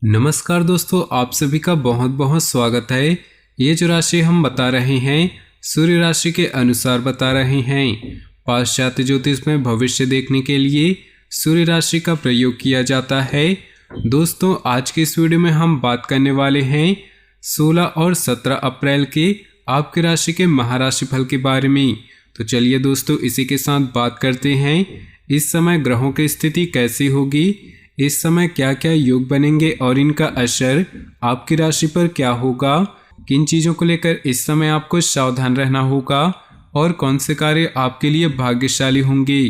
नमस्कार दोस्तों, आप सभी का बहुत बहुत स्वागत है। ये जो राशि हम बता रहे हैं सूर्य राशि के अनुसार बता रहे हैं। पाश्चात्य ज्योतिष में भविष्य देखने के लिए सूर्य राशि का प्रयोग किया जाता है। दोस्तों, आज के इस वीडियो में हम बात करने वाले हैं 16 और 17 अप्रैल के आपकी राशि के महाराशि फल के बारे में। तो चलिए दोस्तों, इसी के साथ बात करते हैं इस समय ग्रहों की स्थिति कैसी होगी, इस समय क्या क्या योग बनेंगे और इनका असर आपकी राशि पर क्या होगा, किन चीज़ों को लेकर इस समय आपको सावधान रहना होगा और कौन से कार्य आपके लिए भाग्यशाली होंगे।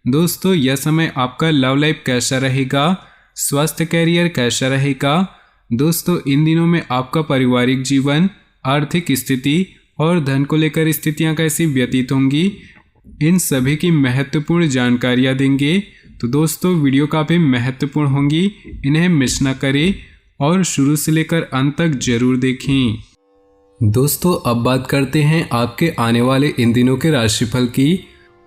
दोस्तों, यह समय आपका लव लाइफ कैसा रहेगा, स्वास्थ्य कैरियर कैसा रहेगा। दोस्तों, इन दिनों में आपका पारिवारिक जीवन, आर्थिक स्थिति और धन को लेकर स्थितियां कैसी व्यतीत होंगी, इन सभी की महत्वपूर्ण जानकारियां देंगे। तो दोस्तों, वीडियो काफ़ी महत्वपूर्ण होंगी, इन्हें मिस न करें और शुरू से लेकर अंत तक जरूर देखें। दोस्तों, अब बात करते हैं आपके आने वाले इन दिनों के राशिफल की।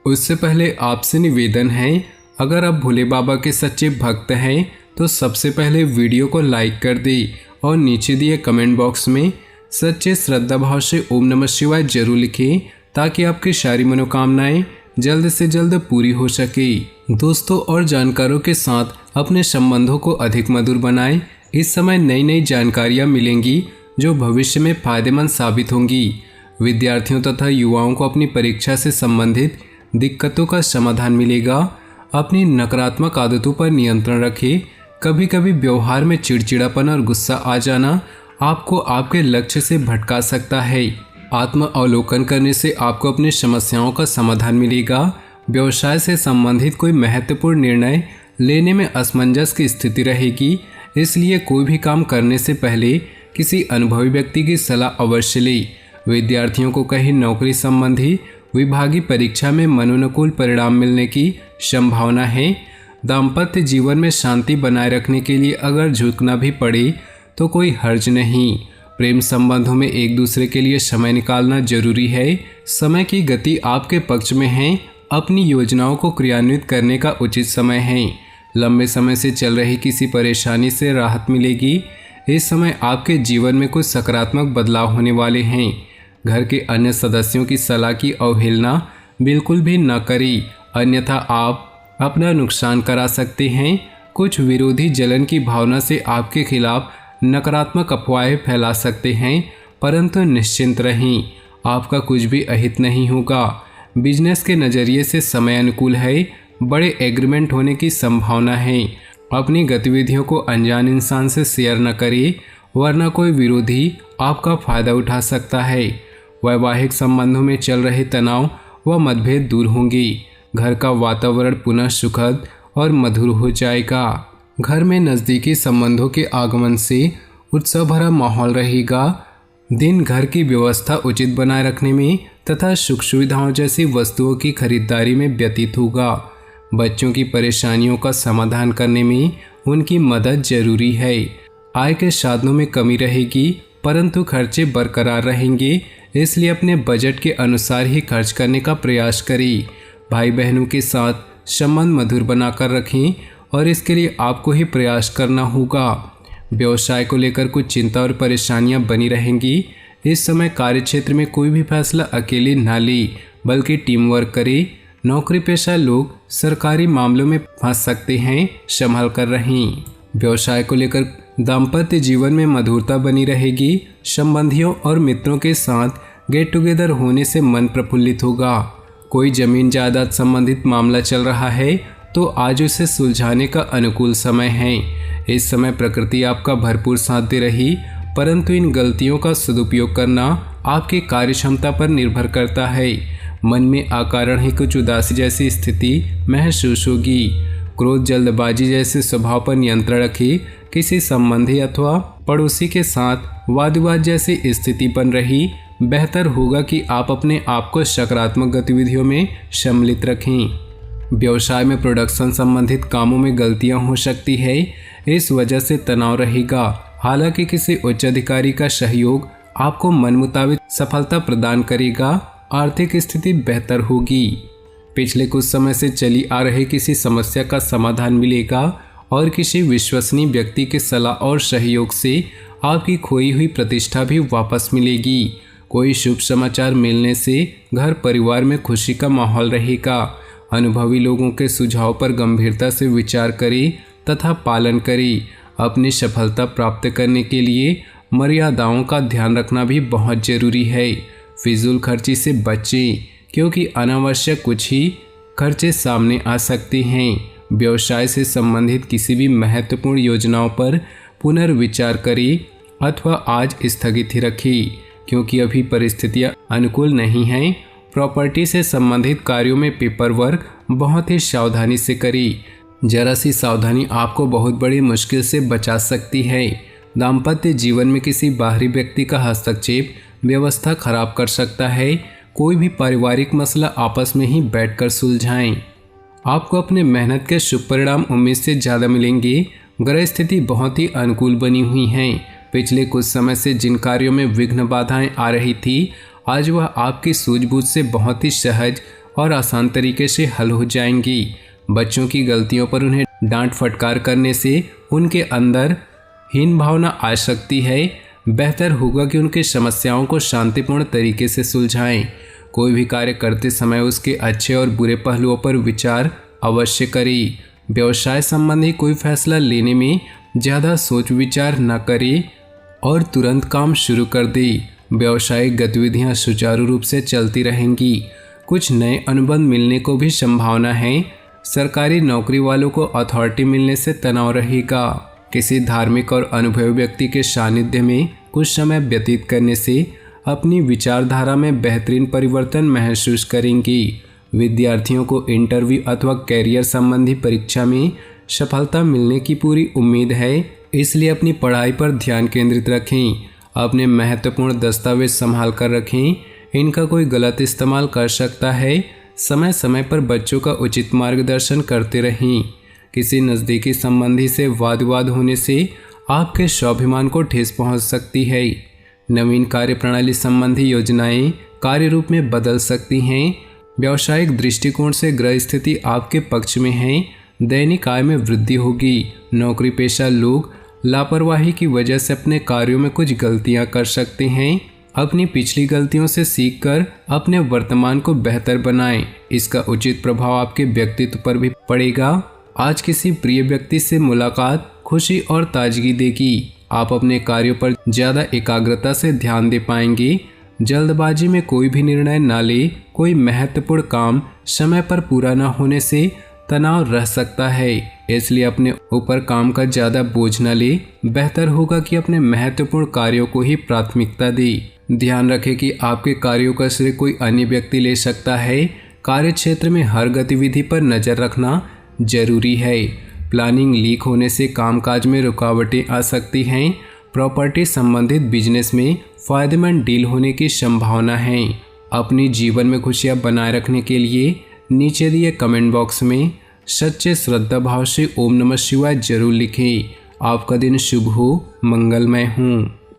उससे पहले आपसे निवेदन है, अगर आप भोले बाबा के सच्चे भक्त हैं तो सबसे पहले वीडियो को लाइक कर दें और नीचे दिए कमेंट बॉक्स में सच्चे श्रद्धा भाव से ओम नमः शिवाय जरूर लिखें, ताकि आपकी सारी मनोकामनाएं जल्द से जल्द पूरी हो सके। दोस्तों, और जानकारों के साथ अपने संबंधों को अधिक मधुर बनाएं। इस समय नई नई जानकारियां मिलेंगी जो भविष्य में फायदेमंद साबित होंगी। विद्यार्थियों तथा युवाओं को अपनी परीक्षा से संबंधित दिक्कतों का समाधान मिलेगा। अपनी नकारात्मक आदतों पर नियंत्रण रखें। कभी कभी व्यवहार में चिड़चिड़ापन और गुस्सा आ जाना आपको आपके लक्ष्य से भटका सकता है। आत्म अवलोकन करने से आपको अपनी समस्याओं का समाधान मिलेगा। व्यवसाय से संबंधित कोई महत्वपूर्ण निर्णय लेने में असमंजस की स्थिति रहेगी, इसलिए कोई भी काम करने से पहले किसी अनुभवी व्यक्ति की सलाह अवश्य लें। विद्यार्थियों को कहीं नौकरी संबंधी विभागीय परीक्षा में मनोनुकूल परिणाम मिलने की संभावना है। दाम्पत्य जीवन में शांति बनाए रखने के लिए अगर झुकना भी पड़े तो कोई हर्ज नहीं। प्रेम संबंधों में एक दूसरे के लिए समय निकालना जरूरी है। समय की गति आपके पक्ष में है। अपनी योजनाओं को क्रियान्वित करने का उचित समय है। लंबे समय से चल रही किसी परेशानी से राहत मिलेगी। इस समय आपके जीवन में कुछ सकारात्मक बदलाव होने वाले हैं। घर के अन्य सदस्यों की सलाह की अवहेलना बिल्कुल भी न करें, अन्यथा आप अपना नुकसान करा सकते हैं। कुछ विरोधी जलन की भावना से आपके खिलाफ नकारात्मक अफवाहें फैला सकते हैं, परंतु निश्चिंत रहें, आपका कुछ भी अहित नहीं होगा। बिजनेस के नज़रिए से समय अनुकूल है। बड़े एग्रीमेंट होने की संभावना है। अपनी गतिविधियों को अनजान इंसान से शेयर न करें, वरना कोई विरोधी आपका फायदा उठा सकता है। वैवाहिक संबंधों में चल रहे तनाव व मतभेद दूर होंगे। घर का वातावरण पुनः सुखद और मधुर हो जाएगा। घर में नज़दीकी संबंधों के आगमन से उत्सव भरा माहौल रहेगा। दिन घर की व्यवस्था उचित बनाए रखने में तथा सुख सुविधाओं जैसी वस्तुओं की खरीदारी में व्यतीत होगा। बच्चों की परेशानियों का समाधान करने में उनकी मदद जरूरी है। आय के साधनों में कमी रहेगी, परंतु खर्चे बरकरार रहेंगे, इसलिए अपने बजट के अनुसार ही खर्च करने का प्रयास करें। भाई बहनों के साथ संबंध मधुर बनाकर रखें और इसके लिए आपको ही प्रयास करना होगा। व्यवसाय को लेकर कुछ चिंता और परेशानियां बनी रहेंगी। इस समय कार्यक्षेत्र में कोई भी फैसला अकेले ना ले, बल्कि टीम वर्क करें। नौकरी पेशा लोग सरकारी मामलों में फंस सकते हैं, संभल कर रहें। व्यवसाय को लेकर दाम्पत्य जीवन में मधुरता बनी रहेगी। संबंधियों और मित्रों के साथ गेट टुगेदर होने से मन प्रफुल्लित होगा। कोई जमीन जायदाद संबंधित मामला चल रहा है तो आज उसे सुलझाने का अनुकूल समय है। इस समय प्रकृति आपका भरपूर साथ दे रही, परंतु इन गलतियों का सदुपयोग करना आपकी कार्य क्षमता पर निर्भर करता है। मन में अकारण ही कुछ उदासी जैसी स्थिति महसूस होगी। क्रोध, जल्दबाजी जैसे स्वभाव पर नियंत्रण रखें। किसी संबंधी अथवा पड़ोसी के साथ वाद विवाद जैसी स्थिति बन रही, बेहतर होगा कि आप अपने आप को सकारात्मक गतिविधियों में सम्मिलित रखें। व्यवसाय में प्रोडक्शन संबंधित कामों में गलतियां हो सकती है, इस वजह से तनाव रहेगा। हालांकि किसी उच्च अधिकारी का सहयोग आपको मन मुताबिक सफलता प्रदान करेगा। आर्थिक स्थिति बेहतर होगी। पिछले कुछ समय से चली आ रही किसी समस्या का समाधान मिलेगा और किसी विश्वसनीय व्यक्ति के सलाह और सहयोग से आपकी खोई हुई प्रतिष्ठा भी वापस मिलेगी। कोई शुभ समाचार मिलने से घर परिवार में खुशी का माहौल रहेगा। अनुभवी लोगों के सुझाव पर गंभीरता से विचार करें तथा पालन करें। अपनी सफलता प्राप्त करने के लिए मर्यादाओं का ध्यान रखना भी बहुत जरूरी है। फिजूल खर्ची से बचें, क्योंकि अनावश्यक कुछ ही खर्चे सामने आ सकते हैं। व्यवसाय से संबंधित किसी भी महत्वपूर्ण योजनाओं पर पुनर्विचार करें अथवा आज स्थगित ही रखें, क्योंकि अभी परिस्थितियां अनुकूल नहीं हैं। प्रॉपर्टी से संबंधित कार्यों में पेपर वर्क बहुत ही सावधानी से करें। जरा सी सावधानी आपको बहुत बड़ी मुश्किल से बचा सकती है। दाम्पत्य जीवन में किसी बाहरी व्यक्ति का हस्तक्षेप व्यवस्था खराब कर सकता है। कोई भी पारिवारिक मसला आपस में ही बैठकर सुलझाएं। आपको अपने मेहनत के शुभ परिणाम उम्मीद से ज़्यादा मिलेंगे। ग्रह स्थिति बहुत ही अनुकूल बनी हुई है। पिछले कुछ समय से जिन कार्यों में विघ्न बाधाएं आ रही थी, आज वह आपकी सूझबूझ से बहुत ही सहज और आसान तरीके से हल हो जाएंगी। बच्चों की गलतियों पर उन्हें डांट फटकार करने से उनके अंदर हीन भावना आ सकती है। बेहतर होगा कि उनकी समस्याओं को शांतिपूर्ण तरीके से सुलझाएं। कोई भी कार्य करते समय उसके अच्छे और बुरे पहलुओं पर विचार अवश्य करें। व्यवसाय संबंधी कोई फैसला लेने में ज़्यादा सोच विचार न करें और तुरंत काम शुरू कर दें। व्यावसायिक गतिविधियां सुचारू रूप से चलती रहेंगी। कुछ नए अनुबंध मिलने को भी संभावना है। सरकारी नौकरी वालों को अथॉरिटी मिलने से तनाव रहेगा। किसी धार्मिक और अनुभवी व्यक्ति के सानिध्य में कुछ समय व्यतीत करने से अपनी विचारधारा में बेहतरीन परिवर्तन महसूस करेंगी। विद्यार्थियों को इंटरव्यू अथवा कैरियर संबंधी परीक्षा में सफलता मिलने की पूरी उम्मीद है, इसलिए अपनी पढ़ाई पर ध्यान केंद्रित रखें। अपने महत्वपूर्ण दस्तावेज संभाल कर रखें, इनका कोई गलत इस्तेमाल कर सकता है। समय समय पर बच्चों का उचित मार्गदर्शन करते रहें। किसी नज़दीकी संबंधी से वाद विवाद होने से आपके स्वाभिमान को ठेस पहुंच सकती है। नवीन कार्य प्रणाली संबंधी योजनाएं कार्य रूप में बदल सकती हैं। व्यावसायिक दृष्टिकोण से ग्रह स्थिति आपके पक्ष में है। दैनिक आय में वृद्धि होगी। नौकरी पेशा लोग लापरवाही की वजह से अपने कार्यों में कुछ गलतियां कर सकते हैं। अपनी पिछली गलतियों से सीखकर अपने वर्तमान को बेहतर बनाएं। इसका उचित प्रभाव आपके व्यक्तित्व पर भी पड़ेगा। आज किसी प्रिय व्यक्ति से मुलाकात खुशी और ताजगी देगी। आप अपने कार्यों पर ज़्यादा एकाग्रता से ध्यान दे पाएंगे। जल्दबाजी में कोई भी निर्णय न ले। कोई महत्वपूर्ण काम समय पर पूरा न होने से तनाव रह सकता है, इसलिए अपने ऊपर काम का ज़्यादा बोझ न ले। बेहतर होगा कि अपने महत्वपूर्ण कार्यों को ही प्राथमिकता दें। ध्यान रखें कि आपके कार्यों का श्रेय कोई अन्य व्यक्ति ले सकता है। कार्य क्षेत्र में हर गतिविधि पर नज़र रखना जरूरी है। प्लानिंग लीक होने से कामकाज में रुकावटें आ सकती हैं। प्रॉपर्टी संबंधित बिजनेस में फायदेमंद डील होने की संभावना है। अपनी जीवन में खुशियां बनाए रखने के लिए नीचे दिए कमेंट बॉक्स में सच्चे श्रद्धा भाव से ओम नमः शिवाय जरूर लिखें। आपका दिन शुभ हो, मंगलमय हो।